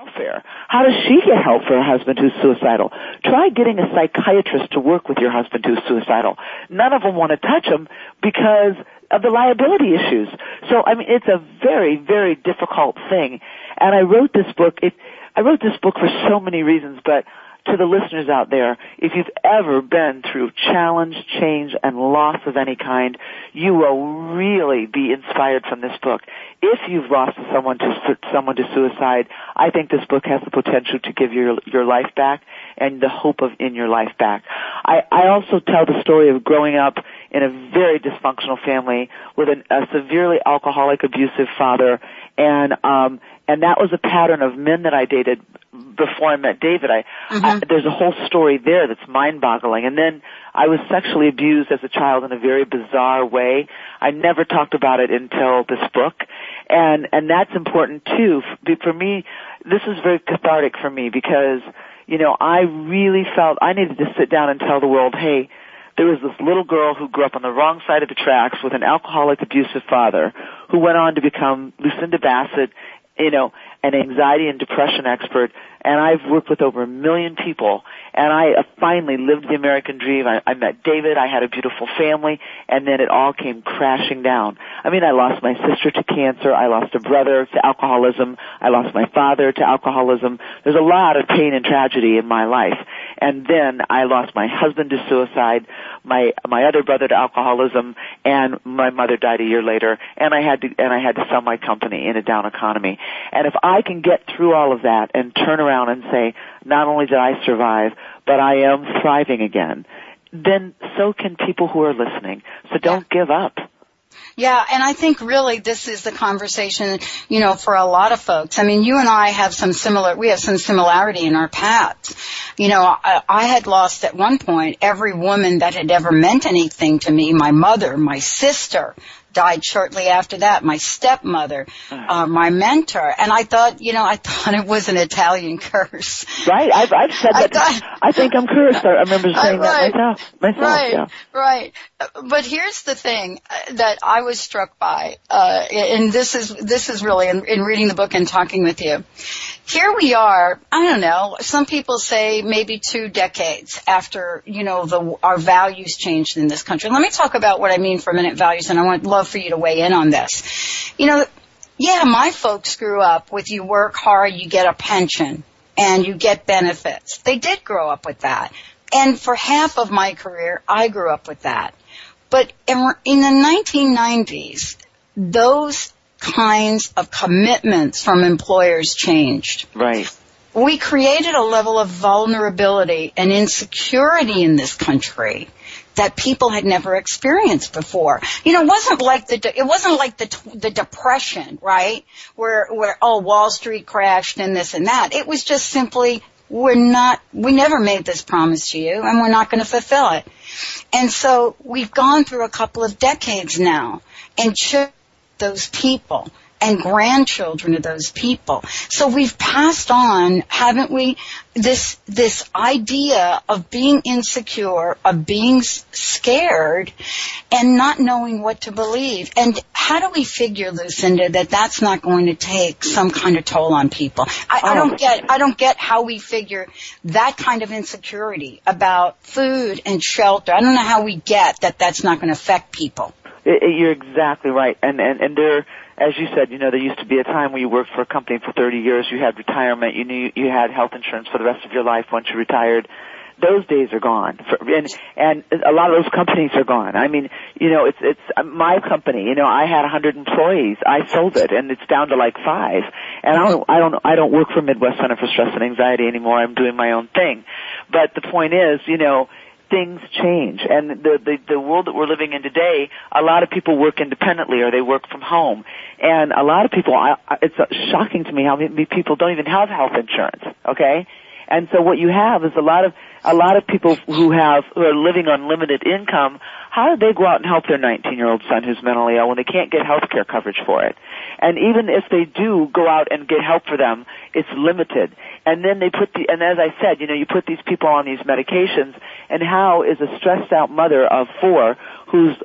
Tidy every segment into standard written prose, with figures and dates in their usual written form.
welfare. How does she get help for her husband who's suicidal? Try getting a psychiatrist to work with your husband who's suicidal. None of them want to touch him because of the liability issues. So, I mean, it's a very, very difficult thing. And I wrote this book for so many reasons, but to the listeners out there, if you've ever been through challenge, change, and loss of any kind, you will really be inspired from this book. If you've lost someone to suicide, I think this book has the potential to give your life back and the hope of in your life back. I also tell the story of growing up in a very dysfunctional family with a severely alcoholic, abusive father, and that was a pattern of men that I dated before I met David. There's a whole story there that's mind-boggling. And then I was sexually abused as a child in a very bizarre way. I never talked about it until this book. And that's important too. For me, this is very cathartic for me because, you know, I really felt I needed to sit down and tell the world, hey, there was this little girl who grew up on the wrong side of the tracks with an alcoholic, abusive father who went on to become Lucinda Bassett, you know, an anxiety and depression expert, and I've worked with over 1 million people, and I finally lived the American dream. I met David, I had a beautiful family, and then it all came crashing down. I mean, I lost my sister to cancer, I lost a brother to alcoholism, I lost my father to alcoholism. There's a lot of pain and tragedy in my life. And then I lost my husband to suicide, my other brother to alcoholism, and my mother died a year later, and I had to sell my company in a down economy. And if I can get through all of that and turn around and say, not only did I survive, but I am thriving again, then so can people who are listening. So don't give up. Yeah, and I think really this is the conversation, you know, for a lot of folks. I mean, you and I have some similarity in our paths. You know, I had lost at one point every woman that had ever meant anything to me, my mother, my sister, died shortly after that, my stepmother, my mentor, and I thought it was an Italian curse. Right, I've said that. I think I'm cursed. I remember saying that myself. Right. But here's the thing that I was struck by, and this is really in reading the book and talking with you. Here we are, I don't know, some people say maybe 2 decades after, you know, our values changed in this country. Let me talk about what I mean for a minute, values, and I would love for you to weigh in on this. You know, yeah, my folks grew up with you work hard, you get a pension, and you get benefits. They did grow up with that. And for half of my career, I grew up with that. But in the 1990s, those kinds of commitments from employers changed. Right. We created a level of vulnerability and insecurity in this country that people had never experienced before. You know, it wasn't like the Depression, right? Where Wall Street crashed and this and that. It was just simply we never made this promise to you and we're not going to fulfill it. And so we've gone through a couple of decades now and those people and grandchildren of those people. So we've passed on, haven't we, this idea of being insecure, of being scared, and not knowing what to believe. And how do we figure, Lucinda, that that's not going to take some kind of toll on people? I don't get how we figure that kind of insecurity about food and shelter. I don't know how we get that that's not going to affect people. You're exactly right. And there, as you said, you know, there used to be a time where you worked for a company for 30 years, you had retirement, you knew you had health insurance for the rest of your life once you retired. Those days are gone. And a lot of those companies are gone. I mean, you know, it's my company, you know, I had 100 employees. I sold it and it's down to like 5. And I don't work for Midwest Center for Stress and Anxiety anymore. I'm doing my own thing. But the point is, you know, things change, and the world that we're living in today, a lot of people work independently or they work from home, and a lot of people, it's shocking to me how many people don't even have health insurance. Okay, and so what you have is a lot of people who are living on limited income. How do they go out and help their 19-year-old son who's mentally ill when they can't get health care coverage for it? And even if they do go out and get help for them, it's limited. And then and as I said, you know, you put these people on these medications, and how is a stressed out mother of 4 who's,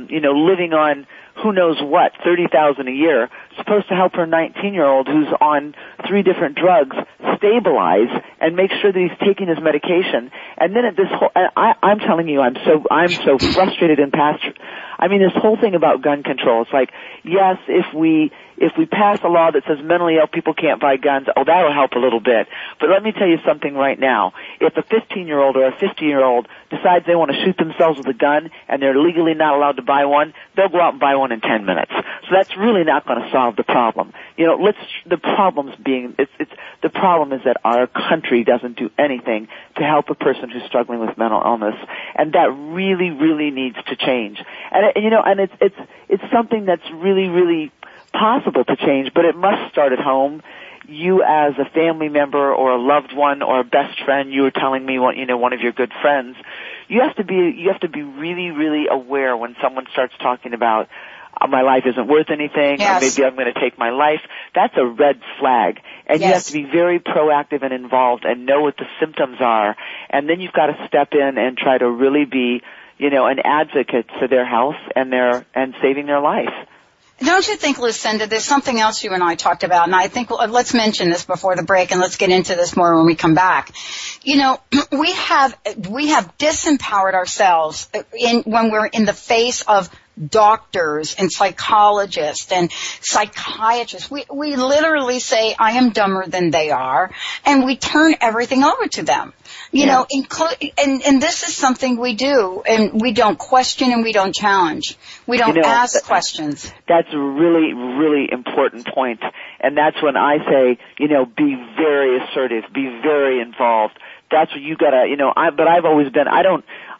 you know, living on who knows what, $30,000 a year, supposed to help her 19-year-old who's on 3 different drugs stabilize and make sure that he's taking his medication. And then at this whole, I'm telling you, I'm so frustrated and past. I mean, this whole thing about gun control, it's like, yes, if we pass a law that says mentally ill people can't buy guns, that'll help a little bit. But let me tell you something right now. If a 15-year-old or a 50-year-old decides they want to shoot themselves with a gun and they're legally not allowed to buy one, they'll go out and buy one in 10 minutes. So that's really not going to solve the problem. You know, the problem is that our country doesn't do anything to help a person who's struggling with mental illness, and that really, really needs to change. And it's something that's really, really possible to change, but it must start at home. You as a family member or a loved one or a best friend, you were telling me one of your good friends, you have to be really, really aware when someone starts talking about my life isn't worth anything, yes, or maybe I'm going to take my life. That's a red flag. And yes, you have to be very proactive and involved and know what the symptoms are. And then you've got to step in and try to really be, an advocate for their health and saving their life. Don't you think, Lucinda, there's something else you and I talked about, and I think let's mention this before the break, and let's get into this more when we come back. We have disempowered ourselves when we're in the face of doctors and psychologists and psychiatrists. We literally say, I am dumber than they are, and we turn everything over to them. And this is something we do, and we don't question and we don't challenge. We don't ask questions. That's a really, really important point. And that's when I say, be very assertive, be very involved. That's what you gotta, but I've always been,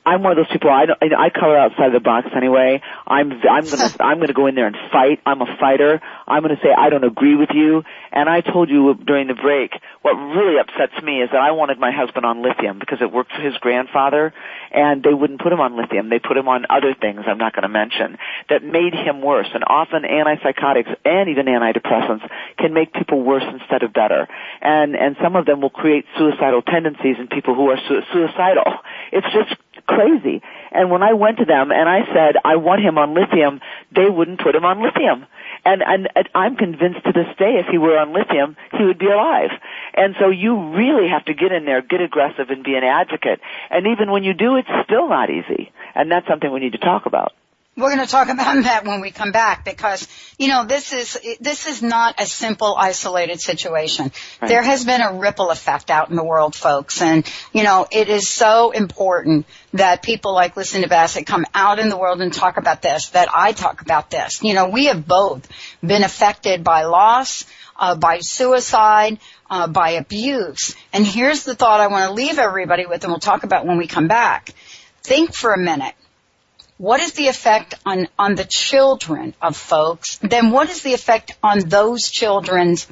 I'm one of those people, I color outside the box anyway. I'm gonna go in there and fight. I'm a fighter. I'm gonna say I don't agree with you. And I told you during the break, what really upsets me is that I wanted my husband on lithium because it worked for his grandfather, and they wouldn't put him on lithium. They put him on other things I'm not gonna mention that made him worse. And often antipsychotics and even antidepressants can make people worse instead of better. And some of them will create suicidal tendencies in people who are suicidal. It's just crazy. And when I went to them and I said, I want him on lithium, they wouldn't put him on lithium. And I'm convinced to this day if he were on lithium, he would be alive. And so you really have to get in there, get aggressive, and be an advocate. And even when you do, it's still not easy. And that's something we need to talk about. We're going to talk about that when we come back because, this is not a simple, isolated situation. Right. There has been a ripple effect out in the world, folks. And, it is so important that people like Lucinda Bassett come out in the world and talk about this, that I talk about this. We have both been affected by loss, by suicide, by abuse. And here's the thought I want to leave everybody with, and we'll talk about when we come back. Think for a minute. What is the effect on the children of folks? Then what is the effect on those children's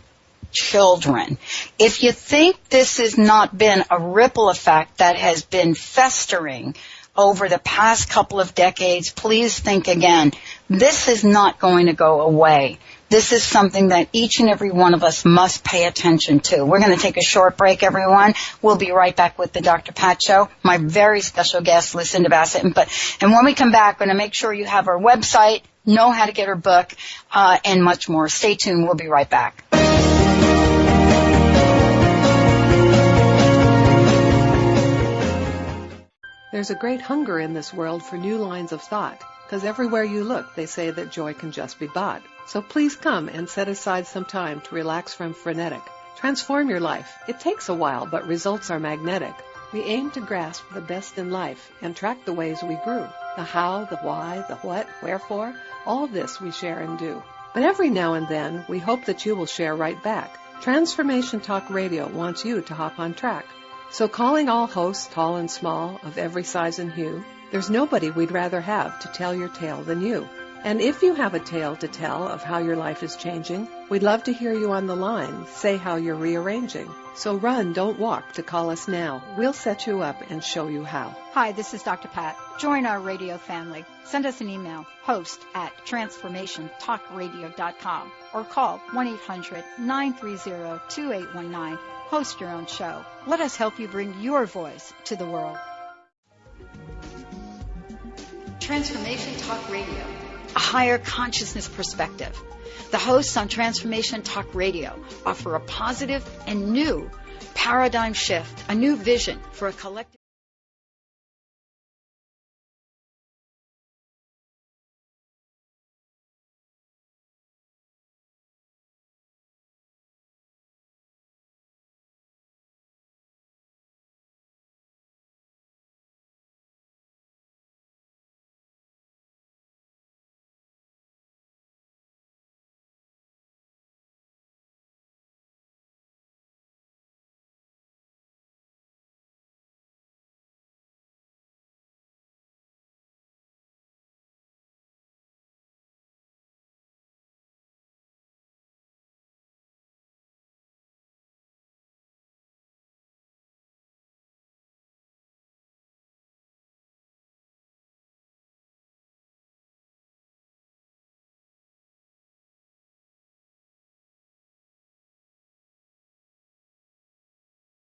children? If you think this has not been a ripple effect that has been festering over the past couple of decades, please think again. This is not going to go away. This is something that each and every one of us must pay attention to. We're going to take a short break, everyone. We'll be right back with the Dr. Pat Show. My very special guest, Lucinda Bassett. And when we come back, we're going to make sure you have our website, know how to get her book, and much more. Stay tuned. We'll be right back. There's a great hunger in this world for new lines of thought, because everywhere you look, they say that joy can just be bought. So please come and set aside some time to relax from frenetic. Transform your life. It takes a while, but results are magnetic. We aim to grasp the best in life and track the ways we grew. The how, the why, the what, wherefore, all this we share and do. But every now and then, we hope that you will share right back. Transformation Talk Radio wants you to hop on track. So calling all hosts, tall and small, of every size and hue, there's nobody we'd rather have to tell your tale than you. And if you have a tale to tell of how your life is changing, we'd love to hear you on the line. Say how you're rearranging. So run, don't walk, to call us now. We'll set you up and show you how. Hi, this is Dr. Pat. Join our radio family. Send us an email, host@transformationtalkradio.com, or call 1-800-930-2819. Host your own show. Let us help you bring your voice to the world. Transformation Talk Radio. a higher consciousness perspective. The hosts on Transformation Talk Radio offer a positive and new paradigm shift, a new vision for a collective